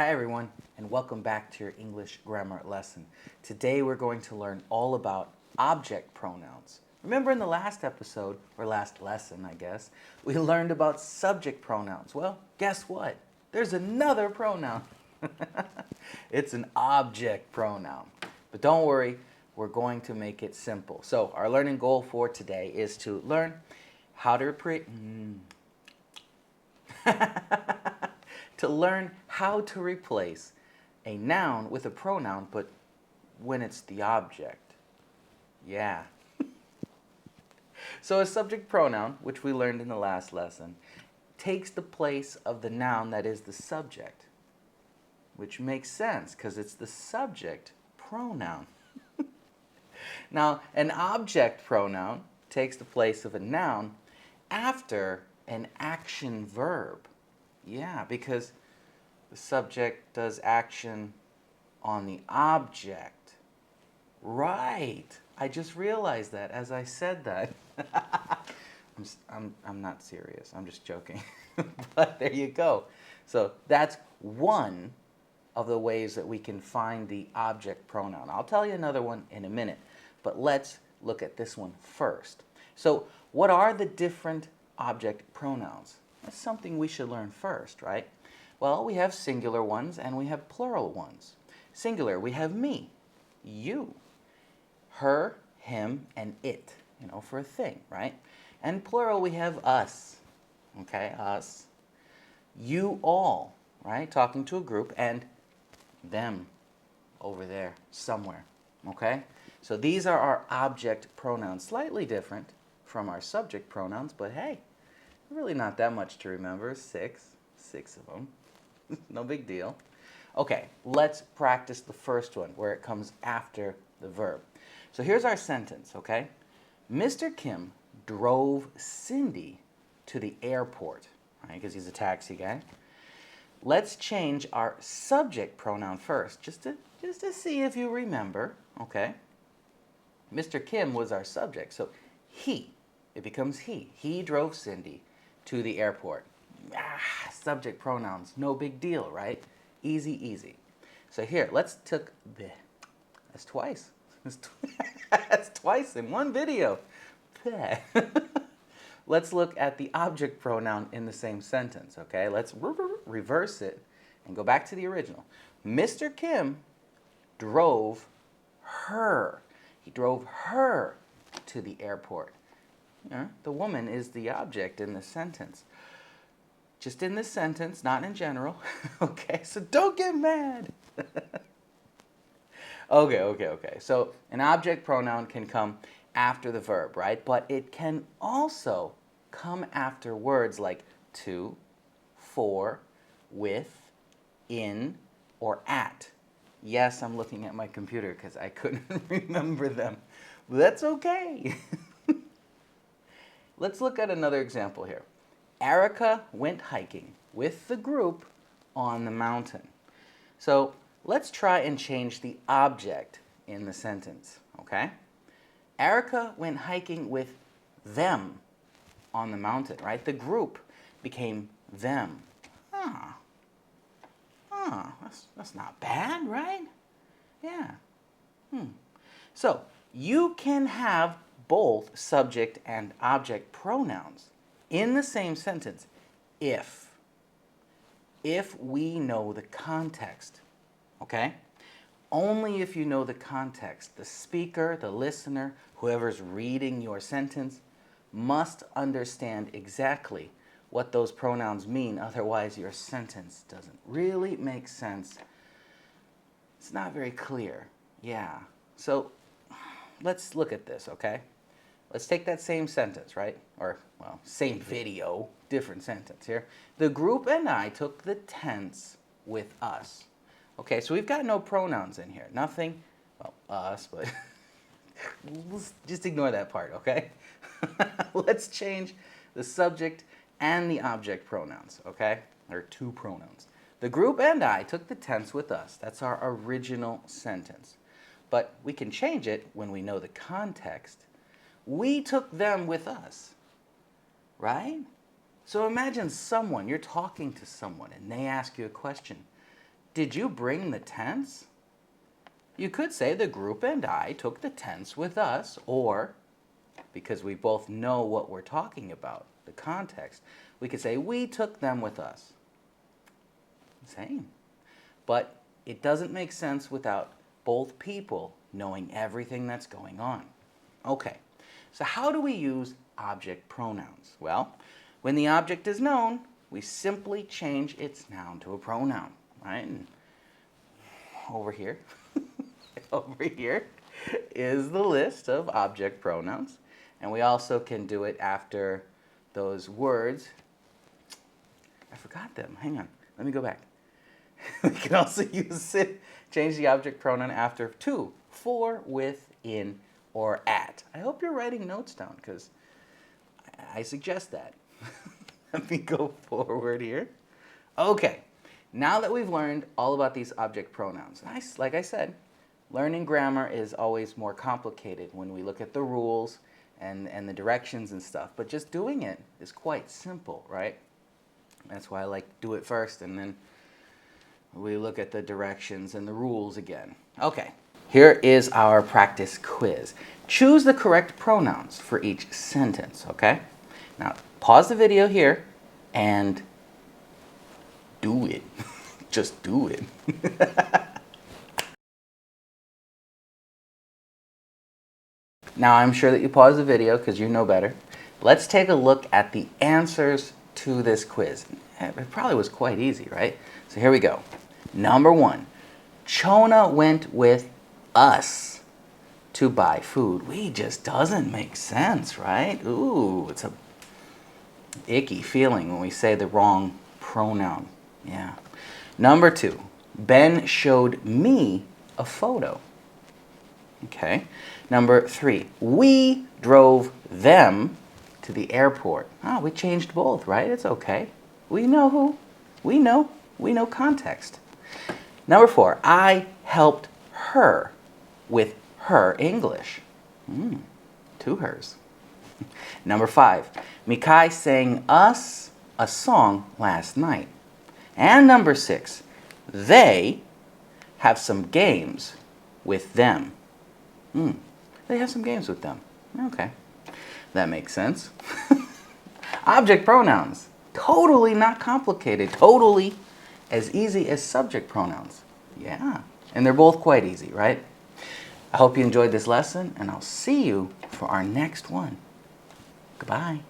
Hi everyone, and welcome back to your English grammar lesson. Today we're going to learn all about object pronouns. Remember in the last episode, or last lesson I guess, we learned about subject pronouns. Well, guess what? There's another pronoun. It's an object pronoun. But don't worry, we're going to make it simple. So our learning goal for today is to learn how to replace a noun with a pronoun, but when it's the object. Yeah. So a subject pronoun, which we learned in the last lesson, takes the place of the noun that is the subject, which makes sense because it's the subject pronoun. Now, an object pronoun takes the place of a noun after an action verb. Yeah, because the subject does action on the object. Right. I just realized that as I said that. I'm not serious. I'm just joking. But there you go. So that's one of the ways that we can find the object pronoun. I'll tell you another one in a minute, but let's look at this one first. So what are the different object pronouns? That's something we should learn first, right? Well, we have singular ones and we have plural ones. Singular, we have me, you, her, him, and it, for a thing, right? And plural, we have us, okay, us, you all, right, talking to a group, and them over there somewhere, okay? So these are our object pronouns, slightly different from our subject pronouns, but hey, really not that much to remember, six of them. No big deal. Okay, let's practice the first one where it comes after the verb. So here's our sentence, okay? Mr. Kim drove Cindy to the airport, right? Because he's a taxi guy. Let's change our subject pronoun first, just to see if you remember, okay? Mr. Kim was our subject, so he, it becomes he. He drove Cindy to the airport. Subject pronouns, no big deal, right? Easy, easy. So here, let's took the. That's twice. That's twice in one video. Let's look at the object pronoun in the same sentence, okay? Let's reverse it and go back to the original. Mr. Kim drove her. He drove her to the airport. Yeah, the woman is the object in this sentence. Just in this sentence, not in general. Okay, so don't get mad. Okay. So an object pronoun can come after the verb, right? But it can also come after words like to, for, with, in, or at. Yes, I'm looking at my computer because I couldn't remember them. But that's okay. Let's look at another example here. Erica went hiking with the group on the mountain. So let's try and change the object in the sentence, okay? Erica went hiking with them on the mountain, right? The group became them. That's not bad, right? Yeah. So you can have both subject and object pronouns in the same sentence if we know the context, okay? Only if you know the context. The speaker, the listener, whoever's reading your sentence must understand exactly what those pronouns mean, otherwise your sentence doesn't really make sense. It's not very clear. Yeah. So let's look at this, okay? Let's take that same sentence, right? Or, well, same video, different sentence here. The group and I took the tents with us. Okay, so we've got no pronouns in here. Nothing, well, us, but let's just ignore that part, okay? Let's change the subject and the object pronouns, okay? There are two pronouns. The group and I took the tents with us. That's our original sentence. But we can change it when we know the context. We took them with us, right? So imagine you're talking to someone and they ask you a question. Did you bring the tents? You could say the group and I took the tents with us, or, because we both know what we're talking about, the context, we could say we took them with us. Same. But it doesn't make sense without both people knowing everything that's going on. Okay, so how do we use object pronouns? Well, when the object is known, we simply change its noun to a pronoun, right? And over here, over here is the list of object pronouns. And we also can do it after those words. I forgot them. Hang on. Let me go back. We can also use it, change the object pronoun after to, for, with, in, or at. I hope you're writing notes down because I suggest that. Let me go forward here. Okay, now that we've learned all about these object pronouns, like I said, learning grammar is always more complicated when we look at the rules and the directions and stuff, but just doing it is quite simple, right? That's why I like to do it first, and then we look at the directions and the rules again. Okay, here is our practice quiz. Choose the correct pronouns for each sentence, okay? Now, pause the video here and do it. Just do it. Now, I'm sure that you paused the video because you know better. Let's take a look at the answers to this quiz. It probably was quite easy, right? So here we go. Number 1, Chona went with us to buy food. We just doesn't make sense, right? Ooh, it's a icky feeling when we say the wrong pronoun. Yeah. Number 2, Ben showed me a photo. Okay. Number 3, we drove them to the airport. Oh, we changed both, right? It's okay. We know who. We know context. Number 4, I helped her with her English. 2 hers. Number 5, Mikai sang us a song last night. And number 6, they have some games with them. They have some games with them. Okay, that makes sense. Object pronouns. Totally not complicated. Totally as easy as subject pronouns. Yeah, and they're both quite easy, right? I hope you enjoyed this lesson, and I'll see you for our next one. Goodbye.